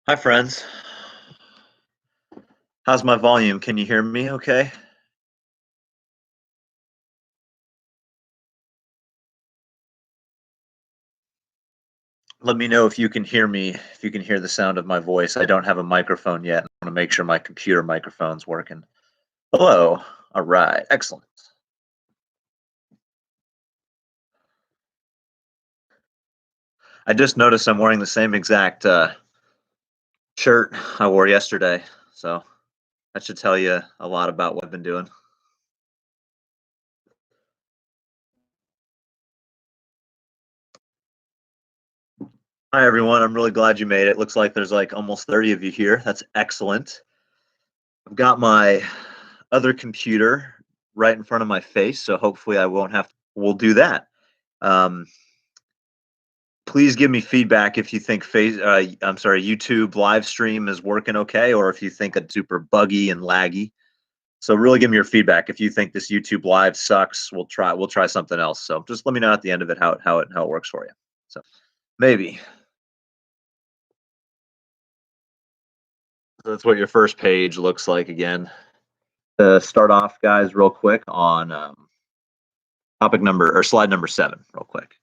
Hi, friends. How's my volume? Can you hear me okay? Let me know if you can hear me, if you can hear the sound of my voice. I don't have a microphone yet. I want to make sure my computer microphone's working. Hello. All right. Excellent. I just noticed I'm wearing the same exact shirt I wore yesterday. So that should tell you a lot about what I've been doing. Hi, everyone. I'm really glad you made it. Looks like there's like almost 30 of you here. That's excellent. I've got my other computer right in front of my face, so hopefully I won't have to. We'll do that. Um, please give me feedback if you think I'm sorry, YouTube live stream is working okay, or if you think it's super buggy and laggy. So really give me your feedback. If you think this YouTube live sucks, we'll try something else. So just let me know at the end of it how it works for you. So maybe. So that's what your first page looks like again. To start off, guys, real quick on topic number or slide number 7, real quick.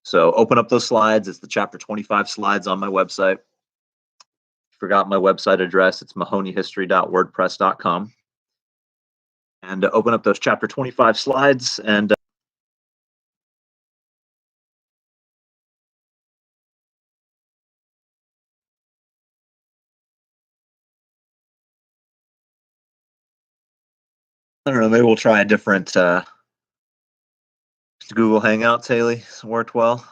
So open up those slides. It's the chapter 25 slides on my website. Forgot my website address. It's mahoneyhistory.wordpress.com. And open up those chapter 25 slides. And I don't know, maybe we'll try a different Google Hangouts, Haley. Worked well.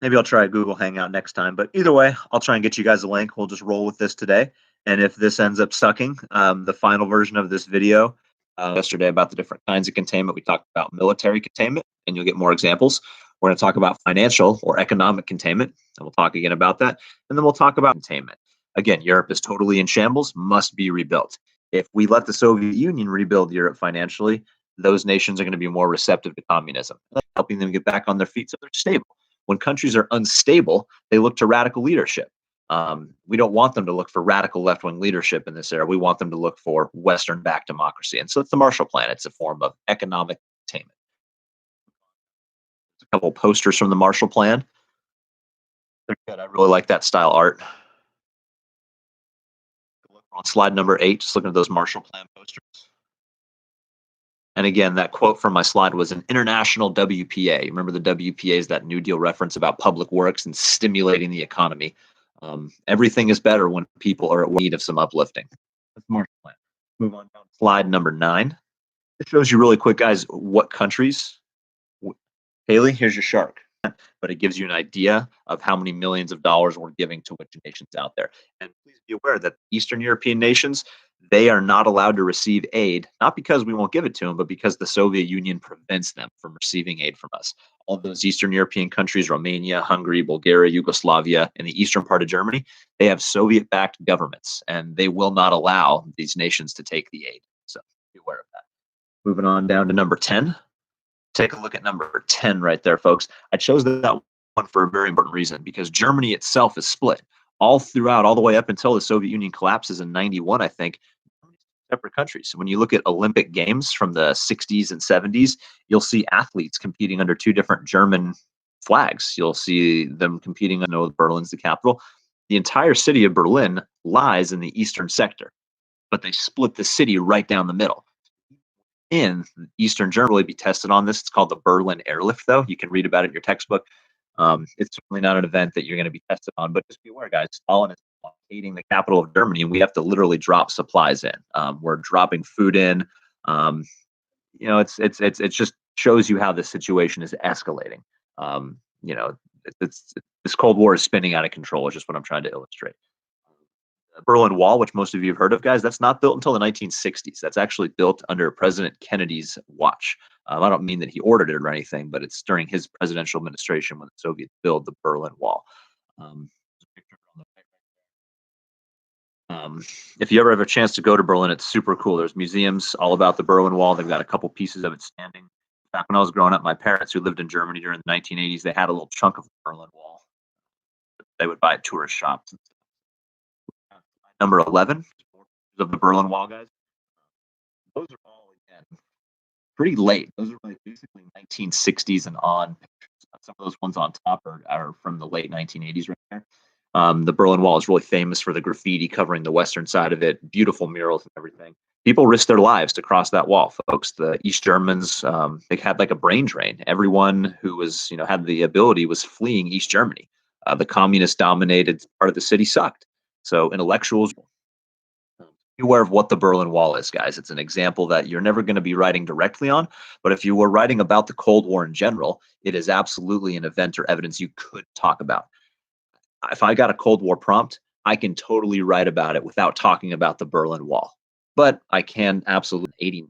Maybe I'll try a Google Hangout next time. But either way, I'll try and get you guys a link. We'll just roll with this today. And if this ends up sucking, the final version of this video yesterday about the different kinds of containment, we talked about military containment, and you'll get more examples. We're going to talk about financial or economic containment, and we'll talk again about that. And then we'll talk about containment. Again, Europe is totally in shambles, must be rebuilt. If we let the Soviet Union rebuild Europe financially, those nations are going to be more receptive to communism, helping them get back on their feet so they're stable. When countries are unstable, they look to radical leadership. We don't want them to look for radical left-wing leadership in this era. We want them to look for Western-backed democracy. And so it's the Marshall Plan. It's a form of economic containment. A couple posters from the Marshall Plan. They're good. I really like that style art. On slide number 8, just looking at those Marshall Plan posters. And again, that quote from my slide was an international WPA. Remember the WPA is that New Deal reference about public works and stimulating the economy. Everything is better when people are in need of some uplifting. That's Marshall Plan. Move on down to slide number 9. It shows you really quick, guys, what countries. Haley, here's your shark. But it gives you an idea of how many millions of dollars we're giving to which nations out there. And please be aware that Eastern European nations, they are not allowed to receive aid, not because we won't give it to them, but because the Soviet Union prevents them from receiving aid from us. All of those Eastern European countries, Romania, Hungary, Bulgaria, Yugoslavia, and the eastern part of Germany, they have Soviet-backed governments, and they will not allow these nations to take the aid. So be aware of that. Moving on down to number 10. Take a look at number 10 right there, folks. I chose that one for a very important reason, because Germany itself is split all throughout, all the way up until the Soviet Union collapses in 91, I think. Separate countries. When you look at Olympic Games from the 60s and 70s, you'll see athletes competing under 2 different German flags. You'll see them competing. I know Berlin's the capital. The entire city of Berlin lies in the eastern sector, but they split the city right down the middle. In Eastern Germany be tested on this. It's called the Berlin Airlift, though. You can read about it in your textbook. It's certainly not an event that you're going to be tested on, but just be aware, guys. Stalin is blockading the capital of Germany, and we have to literally drop supplies in. We're dropping food in. It just shows you how the situation is escalating. This Cold War is spinning out of control. Is just what I'm trying to illustrate. Berlin Wall, which most of you have heard of, guys, that's not built until the 1960s. That's actually built under President Kennedy's watch. I don't mean that he ordered it or anything, but it's during his presidential administration when the Soviets built the Berlin Wall. If you ever have a chance to go to Berlin, it's super cool. There's museums all about the Berlin Wall. They've got a couple pieces of it standing. Back when I was growing up, my parents who lived in Germany during the 1980s, they had a little chunk of the Berlin Wall. They would buy at tourist shops. Number 11 of the Berlin Wall, guys. Those are all, again, pretty late. Those are like basically 1960s and on pictures. Some of those ones on top are from the late 1980s right there. The Berlin Wall is really famous for the graffiti covering the western side of it, beautiful murals and everything. People risked their lives to cross that wall, folks. The East Germans, they had like a brain drain. Everyone who was, had the ability was fleeing East Germany. The communist dominated part of the city sucked. So intellectuals, be aware of what the Berlin Wall is, guys. It's an example that you're never going to be writing directly on, but if you were writing about the Cold War in general, it is absolutely an event or evidence you could talk about. If I got a Cold War prompt, I can totally write about it without talking about the Berlin Wall. But I can absolutely 80.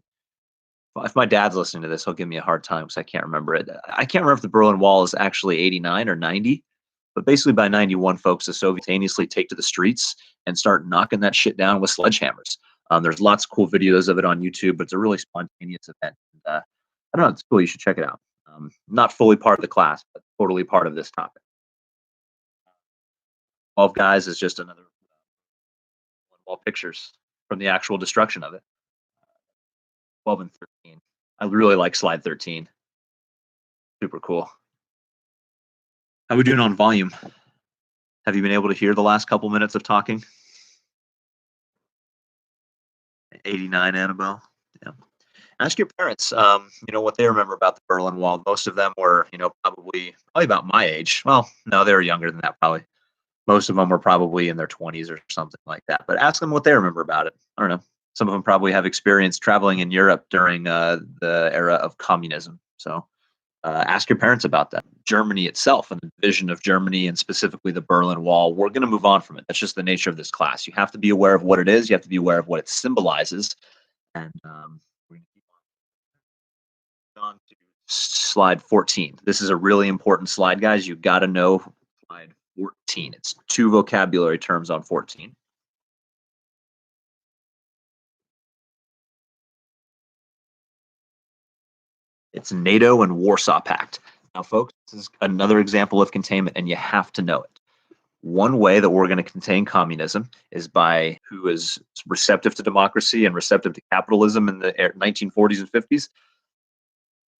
If my dad's listening to this, he'll give me a hard time because I can't remember it. I can't remember if the Berlin Wall is actually 89 or 90, but basically by 91, folks, the Soviets simultaneously take to the streets and start knocking that shit down with sledgehammers. There's lots of cool videos of it on YouTube, but it's a really spontaneous event. And, I don't know, it's cool. You should check it out. Not fully part of the class, but totally part of this topic. 12 guys is just another wall pictures from the actual destruction of it. 12 and 13. I really like slide 13. Super cool. How are we doing on volume? Have you been able to hear the last couple minutes of talking? 89, Annabelle. Yeah. Ask your parents, what they remember about the Berlin Wall. Most of them were, probably about my age. Well, no, they were younger than that, probably. Most of them were probably in their 20s or something like that. But ask them what they remember about it. I don't know. Some of them probably have experience traveling in Europe during the era of communism. So ask your parents about that. Germany itself and the vision of Germany and specifically the Berlin Wall, we're going to move on from it. That's just the nature of this class. You have to be aware of what it is. You have to be aware of what it symbolizes. And we're going to keep on to slide 14. This is a really important slide, guys. You got to know slide 14. It's 2 vocabulary terms on 14. It's NATO and Warsaw Pact. Now, folks, this is another example of containment, and you have to know it. One way that we're going to contain communism is by who is receptive to democracy and receptive to capitalism in the 1940s and 50s.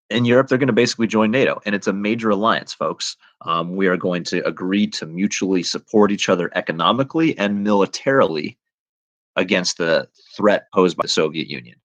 In Europe, they're going to basically join NATO, and it's a major alliance, folks. We are going to agree to mutually support each other economically and militarily against the threat posed by the Soviet Union.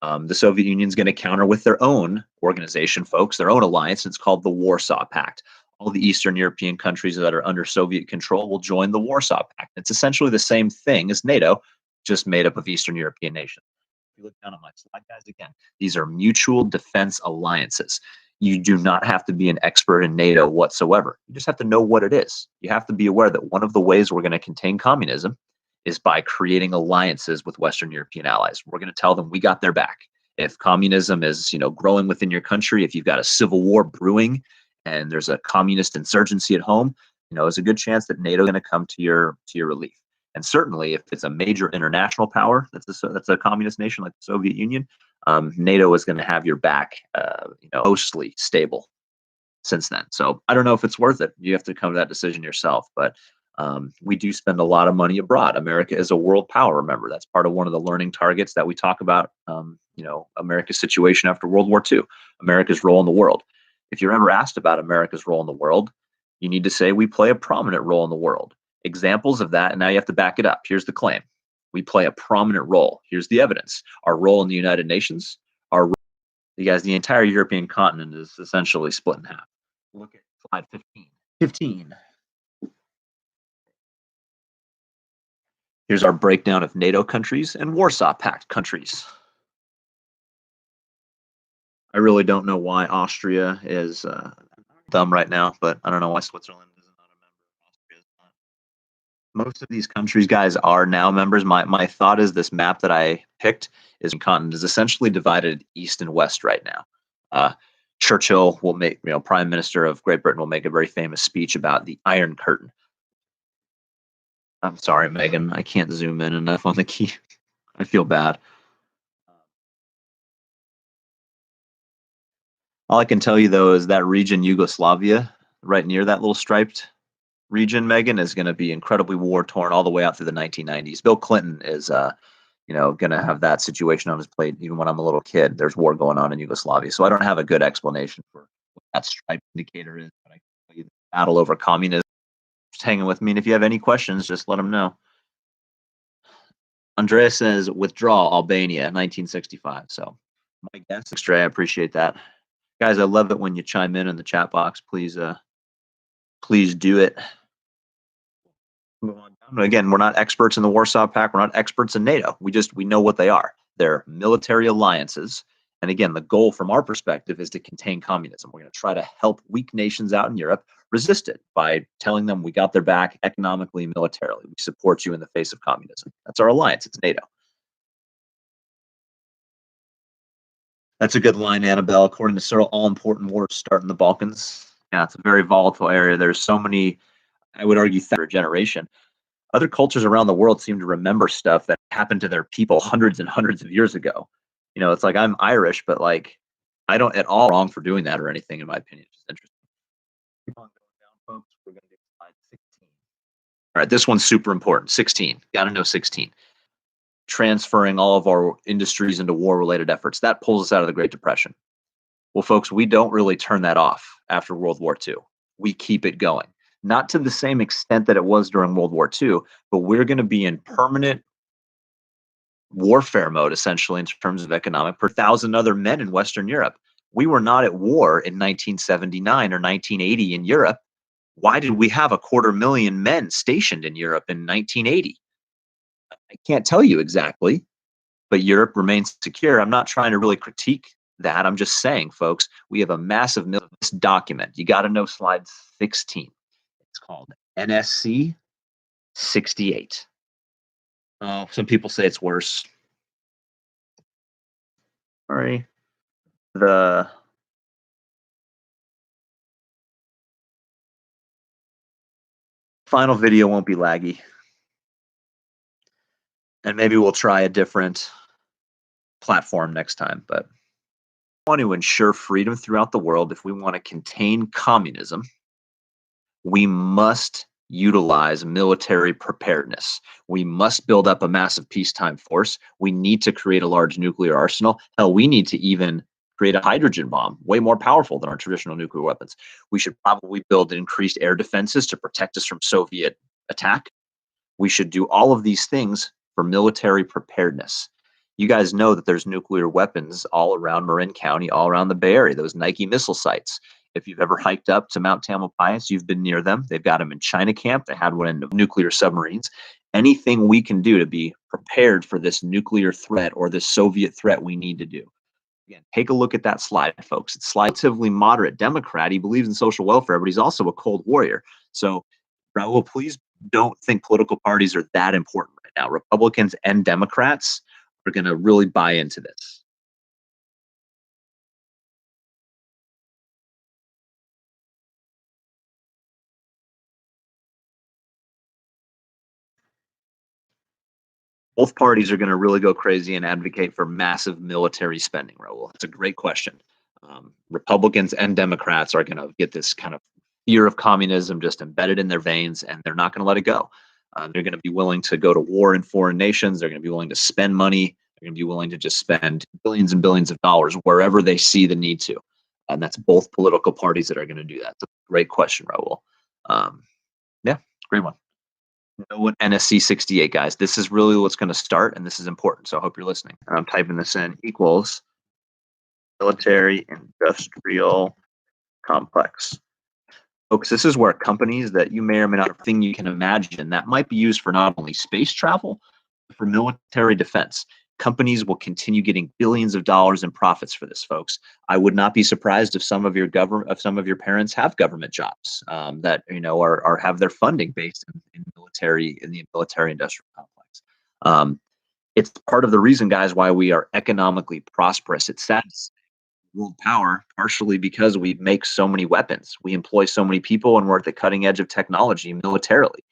The Soviet Union is going to counter with their own organization, folks, their own alliance. It's called the Warsaw Pact. All the Eastern European countries that are under Soviet control will join the Warsaw Pact. It's essentially the same thing as NATO, just made up of Eastern European nations. If you look down on my slide, guys, again, these are mutual defense alliances. You do not have to be an expert in NATO whatsoever. You just have to know what it is. You have to be aware that one of the ways we're going to contain communism is by creating alliances with Western European allies. We're going to tell them we got their back. If communism is, growing within your country, if you've got a civil war brewing and there's a communist insurgency at home, there's a good chance that NATO is going to come to your relief. And certainly, if it's a major international power that's a communist nation like the Soviet Union, NATO is going to have your back, mostly stable since then. So I don't know if it's worth it. You have to come to that decision yourself. But we do spend a lot of money abroad. America is a world power. Remember, that's part of one of the learning targets that we talk about. America's situation after World War II, America's role in the world. If you're ever asked about America's role in the world, you need to say we play a prominent role in the world. Examples of that, and now you have to back it up. Here's the claim. We play a prominent role. Here's the evidence. Our role in the United Nations, the entire European continent is essentially split in half. Look at slide 15. 15. Here's our breakdown of NATO countries and Warsaw Pact countries. I really don't know why Austria is dumb right now, but I don't know why Switzerland is not a member. Austria is not. Most of these countries, guys, are now members. My thought is this map that I picked continent is essentially divided east and west right now. Churchill will make, Prime Minister of Great Britain will make a very famous speech about the Iron Curtain. I'm sorry, Megan, I can't zoom in enough on the key. I feel bad. All I can tell you, though, is that region Yugoslavia, right near that little striped region, Megan, is going to be incredibly war torn all the way out through the 1990s. Bill Clinton is, going to have that situation on his plate. Even when I'm a little kid, there's war going on in Yugoslavia. So I don't have a good explanation for what that stripe indicator is, but I can tell you the battle over communism is hanging with me. And if you have any questions, just let them know. Andrea says withdraw Albania 1965. So my guess, Andrea, I appreciate that. Guys, I love it when you chime in the chat box. Please do it. Move on down. Again, we're not experts in the Warsaw Pact. We're not experts in NATO. We know what they are. They're military alliances. And again, the goal from our perspective is to contain communism. We're going to try to help weak nations out in Europe resist it by telling them we got their back economically, militarily. We support you in the face of communism. That's our alliance. It's NATO. That's a good line, Annabelle. According to Cyril, all important wars start in the Balkans. Yeah, it's a very volatile area. There's so many, I would argue, third generation. Other cultures around the world seem to remember stuff that happened to their people hundreds and hundreds of years ago. It's like I'm Irish, but like I don't at all wrong for doing that or anything, in my opinion. It's just interesting. Keep on going down, folks. We're going to do slide 16. All right, this one's super important. 16. Got to know 16. Transferring all of our industries into war-related efforts. That pulls us out of the Great Depression. Well, folks, we don't really turn that off after World War II. We keep it going. Not to the same extent that it was during World War II, but we're going to be in permanent warfare mode, essentially, in terms of economic, per 1,000 other men in Western Europe. We were not at war in 1979 or 1980 in Europe. Why did we have 250,000 men stationed in Europe in 1980? I can't tell you exactly, but Europe remains secure. I'm not trying to really critique that. I'm just saying, folks, we have a massive document. You got to know slide 16. It's called NSC 68. Some people say it's worse. Sorry. The final video won't be laggy. And maybe we'll try a different platform next time. But we want to ensure freedom throughout the world. If we want to contain communism, we must utilize military preparedness. We must build up a massive peacetime force. We need to create a large nuclear arsenal. Hell, we need to even create a hydrogen bomb, way more powerful than our traditional nuclear weapons. We should probably build increased air defenses to protect us from Soviet attack. We should do all of these things for military preparedness. You guys know that there's nuclear weapons all around Marin County, all around the Bay Area, those Nike missile sites. If you've ever hiked up to Mount Tamalpais, you've been near them. They've got them in China Camp. They had one in nuclear submarines. Anything we can do to be prepared for this nuclear threat or this Soviet threat, we need to do. Again, take a look at that slide, folks. It's relatively moderate Democrat. He believes in social welfare, but he's also a cold warrior. So, Raul, please don't think political parties are that important right now. Republicans and Democrats are going to really buy into this. Both parties are going to really go crazy and advocate for massive military spending, Raul. That's a great question. Republicans and Democrats are going to get this kind of fear of communism just embedded in their veins, and they're not going to let it go. They're going to be willing to go to war in foreign nations. They're going to be willing to spend money. They're going to be willing to just spend billions and billions of dollars wherever they see the need to. And that's both political parties that are going to do that. It's a great question, Raul. Yeah, great one. Know what NSC 68, guys. This is really what's going to start, and this is important. So I hope you're listening. I'm typing this in. Equals military industrial complex. Folks, this is where companies that you may or may not have thing you can imagine that might be used for not only space travel, but for military defense. Companies will continue getting billions of dollars in profits for this, folks. I would not be surprised if some of your parents have government jobs that are have their funding based in the military industrial complex. It's part of the reason, guys, why we are economically prosperous. It's sad to say, world power, partially because we make so many weapons. We employ so many people, and we're at the cutting edge of technology militarily.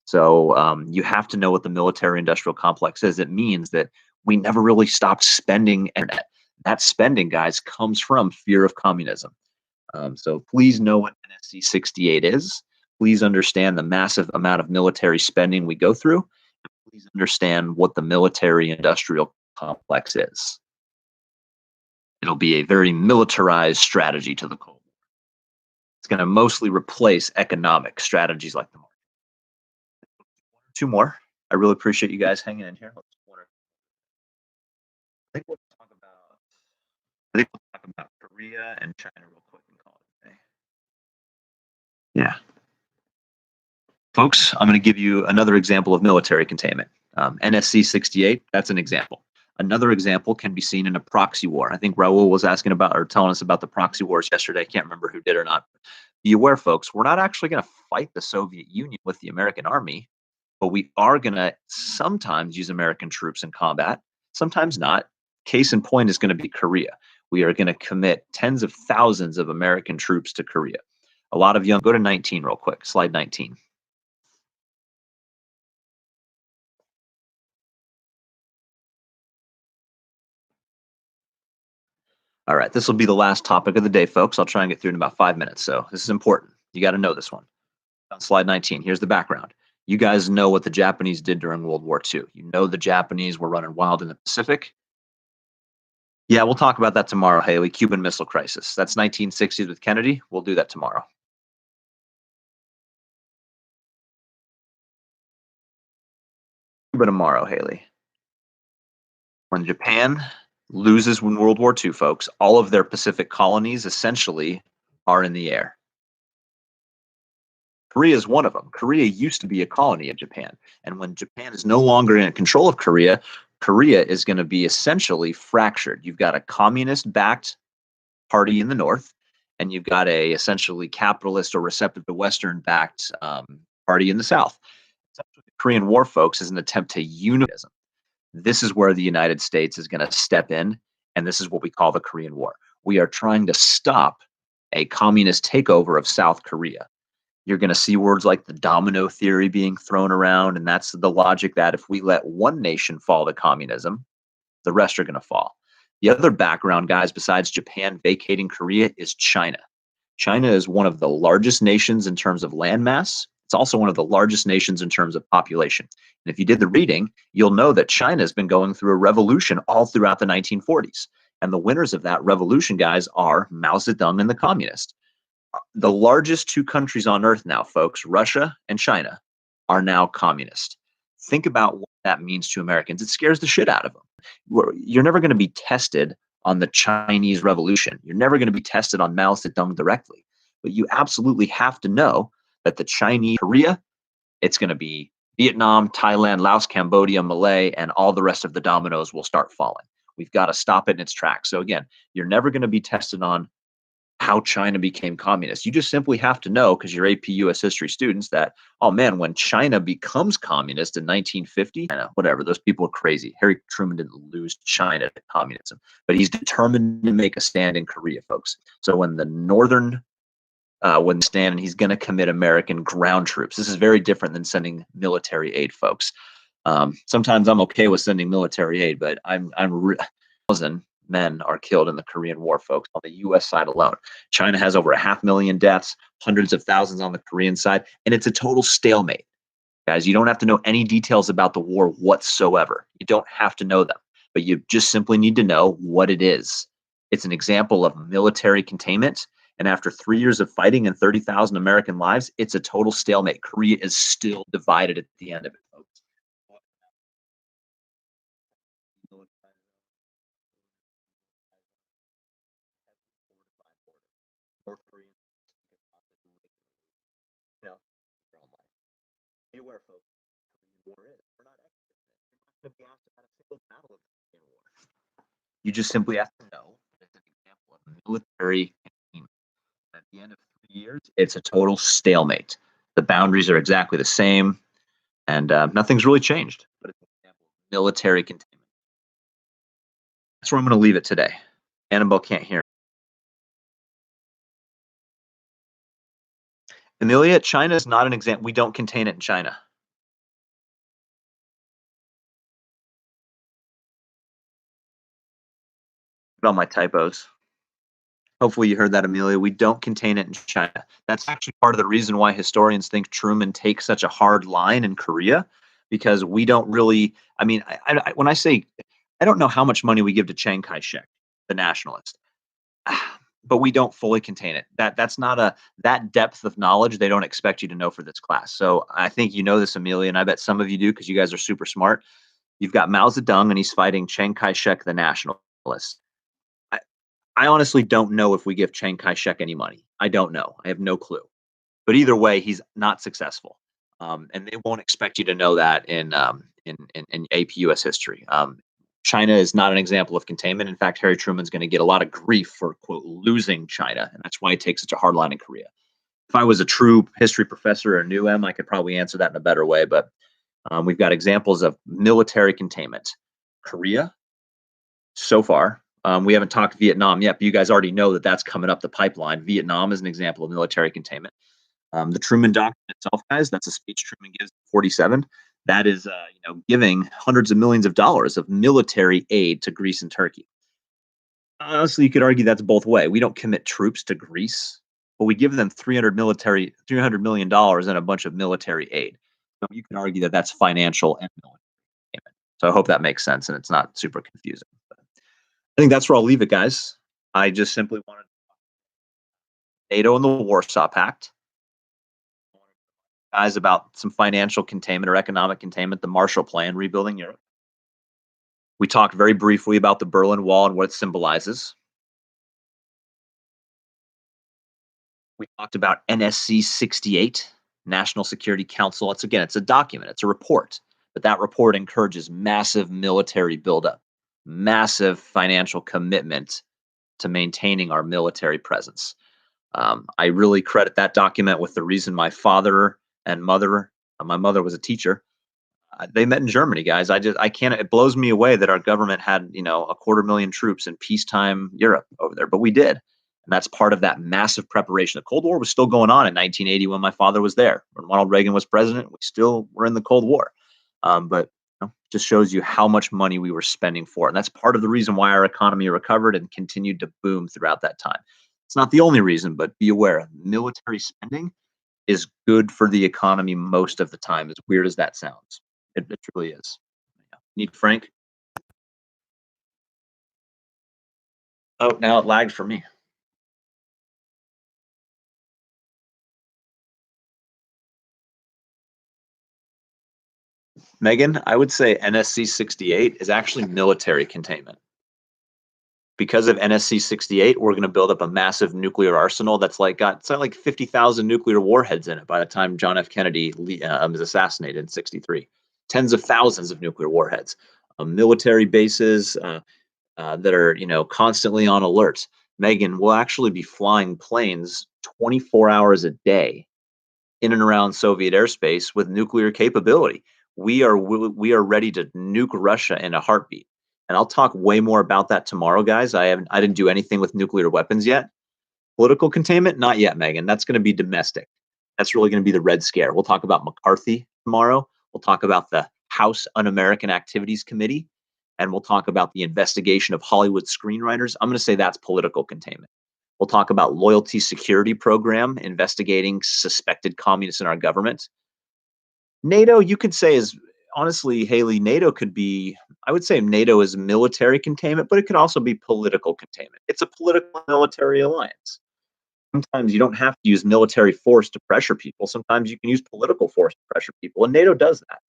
So you have to know what the military industrial complex is. It means that we never really stopped spending internet. That spending, guys, comes from fear of communism. So please know what NSC 68 is. Please understand the massive amount of military spending we go through. Please understand what the military industrial complex is. It'll be a very militarized strategy to the Cold War. It's going to mostly replace economic strategies like the market. Two more. I really appreciate you guys hanging in here. I think we'll talk about. I think we'll talk about Korea and China real quick and call it a day. Yeah. Folks, I'm going to give you another example of military containment. NSC 68, that's an example. Another example can be seen in a proxy war. I think Raul was asking about or telling us about the proxy wars yesterday. I can't remember who did or not. Be aware, folks, we're not actually going to fight the Soviet Union with the American army, but we are going to sometimes use American troops in combat, sometimes not. Case in point is going to be Korea. We are going to commit tens of thousands of American troops to Korea. A lot of young, go to 19 real quick, slide 19. All right, this will be the last topic of the day, folks. I'll try and get through in about 5 minutes. So this is important. You got to know this one. On slide 19, here's the background. You guys know what the Japanese did during World War II. You know the Japanese were running wild in the Pacific. Yeah, we'll talk about that tomorrow, Haley. Cuban Missile Crisis. That's 1960s with Kennedy. We'll do that tomorrow. Cuba tomorrow, Haley. When Japan loses in World War II, folks, all of their Pacific colonies essentially are in the air. Korea is one of them. Korea used to be a colony of Japan. And when Japan is no longer in control of Korea, Korea is going to be essentially fractured. You've got a communist-backed party in the north, and you've got a essentially capitalist or receptive to Western-backed party in the south. The Korean War, folks, is an attempt to unify. This is where the United States is going to step in, and this is what we call the Korean War. We are trying to stop a communist takeover of South Korea. You're going to see words like the domino theory being thrown around, and that's the logic that if we let one nation fall to communism, the rest are going to fall. The other background, guys, besides Japan vacating Korea, is China. China is one of the largest nations in terms of landmass. It's also one of the largest nations in terms of population. And if you did the reading, you'll know that China has been going through a revolution all throughout the 1940s. And the winners of that revolution, guys, are Mao Zedong and the communists. The largest two countries on earth now, folks, Russia and China, are now communist. Think about what that means to Americans. It scares the shit out of them. You're never going to be tested on the Chinese Revolution. You're never going to be tested on Mao Zedong directly. But you absolutely have to know that the Chinese, Korea, it's going to be Vietnam, Thailand, Laos, Cambodia, Malay, and all the rest of the dominoes will start falling. We've got to stop it in its tracks. So again, you're never going to be tested on how China became communist. You just simply have to know, because you're AP US history students, that, oh man, when China becomes communist in 1950, whatever, those people are crazy. Harry Truman didn't lose China to communism, but he's determined to make a stand in Korea, folks. So when the northern when stand, and he's going to commit American ground troops. This is very different than sending military aid, folks. Sometimes I'm okay with sending military aid, but I'm 1,000 men are killed in the Korean War, folks, on the U.S. side alone. China has over 500,000 deaths, hundreds of thousands on the Korean side, and it's a total stalemate. Guys, you don't have to know any details about the war whatsoever. You don't have to know them, but you just simply need to know what it is. It's an example of military containment. And after 3 years of fighting and 30,000 American lives, it's a total stalemate. Korea is still divided at the end of it, folks. North Korea. Be aware, folks. War is. We're not experts. You're not going to be asked about a single battle of the Korean War. You just simply have to know it's an example of military containment. At the end of 3 years, it's a total stalemate. The boundaries are exactly the same, and nothing's really changed. But it's an example of military containment. That's where I'm going to leave it today. Annabelle can't hear. Amelia, China is not an example. We don't contain it in China. Put on my typos. Hopefully you heard that, Amelia. We don't contain it in China. That's actually part of the reason why historians think Truman takes such a hard line in Korea, because we don't really. I mean, when I say I don't know how much money we give to Chiang Kai-shek, the nationalist, but we don't fully contain it. That's not a that depth of knowledge they don't expect you to know for this class. So I think you know this, Amelia, and I bet some of you do because you guys are super smart. You've got Mao Zedong, and he's fighting Chiang Kai-shek, the nationalist. I, I honestly don't know if we give Chiang Kai-shek any money. I don't know. I have no clue. But either way, he's not successful, and they won't expect you to know that in APUS history. China is not an example of containment. In fact, Harry Truman's going to get a lot of grief for quote losing China, and that's why he takes such a hard line in Korea. If I was a true history professor or knew him, I could probably answer that in a better way. But we've got examples of military containment. Korea, so far. We haven't talked Vietnam yet, but you guys already know that that's coming up the pipeline. Vietnam is an example of military containment. The Truman Doctrine itself, guys, that's a speech Truman gives in 47. That is, giving hundreds of millions of dollars of military aid to Greece and Turkey. Honestly, you could argue that's both way. We don't commit troops to Greece, but we give them $300 million and a bunch of military aid. So you can argue that that's financial and military payment. So I hope that makes sense and it's not super confusing. But I think that's where I'll leave it, guys. I just simply wanted NATO and the Warsaw Pact. Guys, about some financial containment or economic containment, the Marshall Plan, rebuilding Europe. We talked very briefly about the Berlin Wall and what it symbolizes. We talked about NSC 68, National Security Council. It's a document, it's a report, but that report encourages massive military buildup, massive financial commitment to maintaining our military presence. I really credit that document with the reason my father and mother, my mother was a teacher. They met in Germany, guys. I can't. It blows me away that our government had, 250,000 troops in peacetime Europe over there, but we did, and that's part of that massive preparation. The Cold War was still going on in 1980 when my father was there. When Ronald Reagan was president, we still were in the Cold War, but just shows you how much money we were spending for it. And that's part of the reason why our economy recovered and continued to boom throughout that time. It's not the only reason, but be aware military spending is good for the economy most of the time, as weird as that sounds. It truly is. Yeah. Need Frank? Oh, now it lagged for me. Megan, I would say NSC 68 is actually military containment. Because of NSC 68, we're going to build up a massive nuclear arsenal that's got like 50,000 nuclear warheads in it by the time John F. Kennedy is assassinated in 63. Tens of thousands of nuclear warheads, military bases that are constantly on alert. Megan, will actually be flying planes 24 hours a day in and around Soviet airspace with nuclear capability. We are ready to nuke Russia in a heartbeat. And I'll talk way more about that tomorrow, guys. I didn't do anything with nuclear weapons yet. Political containment, not yet, Megan. That's going to be domestic. That's really going to be the Red Scare. We'll talk about McCarthy tomorrow. We'll talk about the House Un-American Activities Committee, and we'll talk about the investigation of Hollywood screenwriters. I'm going to say that's political containment. We'll talk about loyalty security program, investigating suspected communists in our government. NATO, you could say is honestly, Haley, NATO could be, I would say NATO is military containment, but it could also be political containment. It's a political military alliance. Sometimes you don't have to use military force to pressure people. Sometimes you can use political force to pressure people, and NATO does that.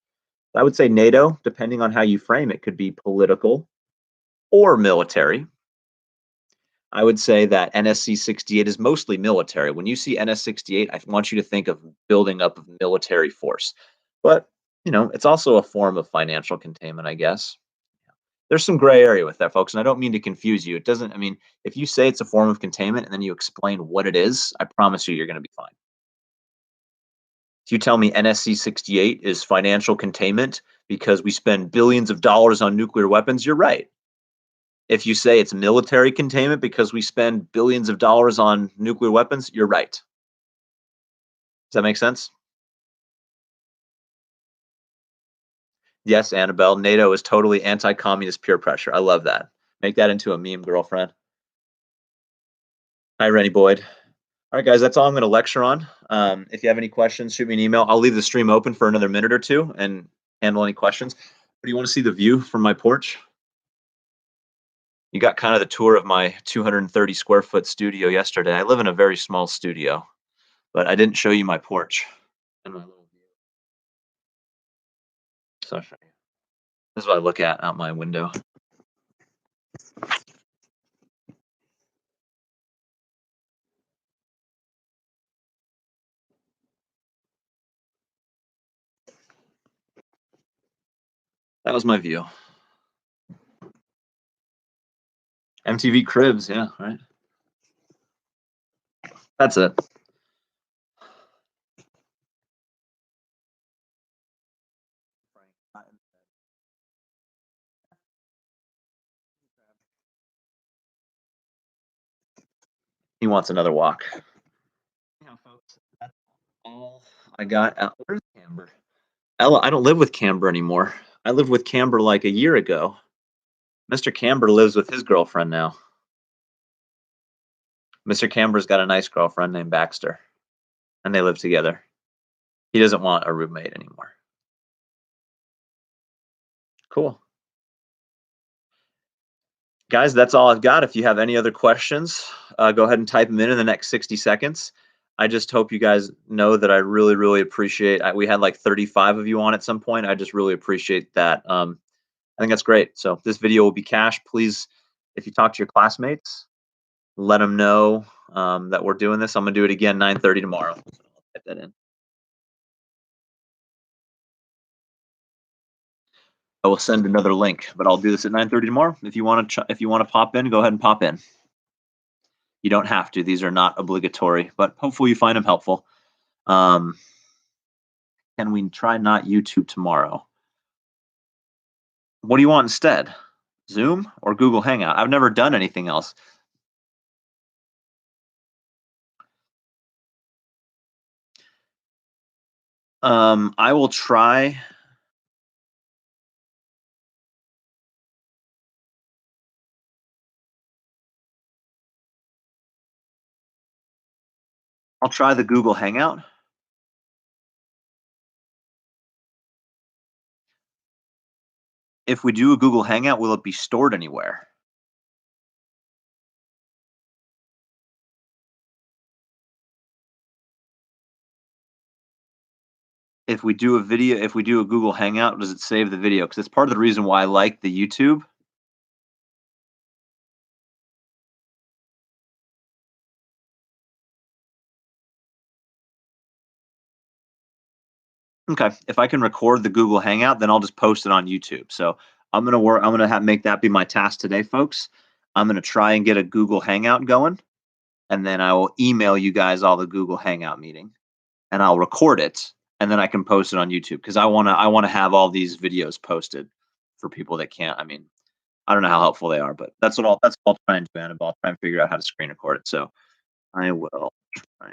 I would say NATO, depending on how you frame it, could be political or military. I would say that NSC 68 is mostly military. When you see NS 68, I want you to think of building up of military force. But, it's also a form of financial containment, I guess. There's some gray area with that, folks, and I don't mean to confuse you. It doesn't, if you say it's a form of containment and then you explain what it is, I promise you're going to be fine. If you tell me NSC 68 is financial containment because we spend billions of dollars on nuclear weapons, you're right. If you say it's military containment because we spend billions of dollars on nuclear weapons, you're right. Does that make sense? Yes, Annabelle, NATO is totally anti-communist peer pressure. I love that. Make that into a meme, girlfriend. Hi, Rennie Boyd. All right, guys, that's all I'm going to lecture on. If you have any questions, shoot me an email. I'll leave the stream open for another minute or two and handle any questions. But do you want to see the view from my porch? You got kind of the tour of my 230 square foot studio yesterday. I live in a very small studio, but I didn't show you my porch and my little view. So I'll show you. This is what I look at out my window. That was my view. MTV Cribs, yeah, right. That's it. He wants another walk. Yeah, folks, that's all I got. Where's Camber? Ella, I don't live with Camber anymore. I lived with Camber like a year ago. Mr. Camber lives with his girlfriend now. Mr. Camber's got a nice girlfriend named Baxter, and they live together. He doesn't want a roommate anymore. Cool. Guys, that's all I've got. If you have any other questions, go ahead and type them in the next 60 seconds. I just hope you guys know that I really, really appreciate. We had like 35 of you on at some point. I just really appreciate that. I think that's great. So this video will be cached. Please, if you talk to your classmates, let them know that we're doing this. I'm gonna do it again 9:30 tomorrow. So I'll type that in. I will send another link, but I'll do this at 9:30 tomorrow. If you want to pop in, go ahead and pop in. You don't have to. These are not obligatory, but hopefully you find them helpful. Can we try not YouTube tomorrow? What do you want instead? Zoom or Google Hangout? I've never done anything else. I will try. I'll try the Google Hangout. If we do a Google Hangout, will it be stored anywhere? If we do a video, if we do a Google Hangout, does it save the video? Because it's part of the reason why I like the YouTube. Okay, if I can record the Google Hangout, then I'll just post it on YouTube. So I'm gonna work. I'm gonna make that be my task today, folks. I'm gonna try and get a Google Hangout going, and then I will email you guys all the Google Hangout meeting, and I'll record it, and then I can post it on YouTube because I wanna have all these videos posted for people that can't. I mean, I don't know how helpful they are, but that's what I'll try and do, Annabelle. I'll try and figure out how to screen record it. So I will try.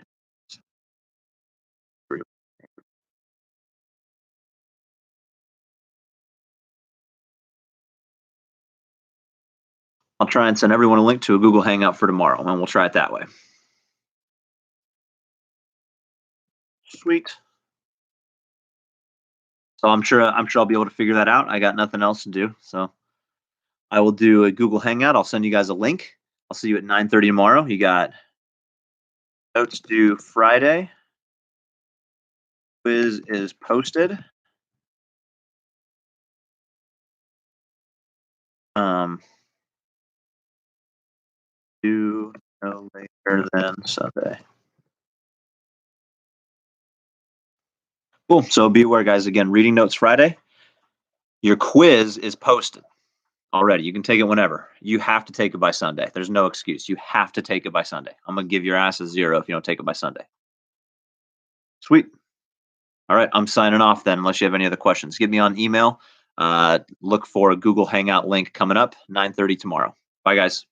I'll try and send everyone a link to a Google Hangout for tomorrow, and we'll try it that way. Sweet. So I'm sure I'll be able to figure that out. I got nothing else to do, so I will do a Google Hangout. I'll send you guys a link. I'll see you at 9:30 tomorrow. You got notes due Friday. Quiz is posted. Due no later than Sunday. Cool. So be aware, guys. Again, reading notes Friday. Your quiz is posted already. You can take it whenever. You have to take it by Sunday. There's no excuse. You have to take it by Sunday. I'm gonna give your ass a 0 if you don't take it by Sunday. Sweet. All right, I'm signing off then, unless you have any other questions. Get me on email. Look for a Google Hangout link coming up, 9:30 tomorrow. Bye, guys.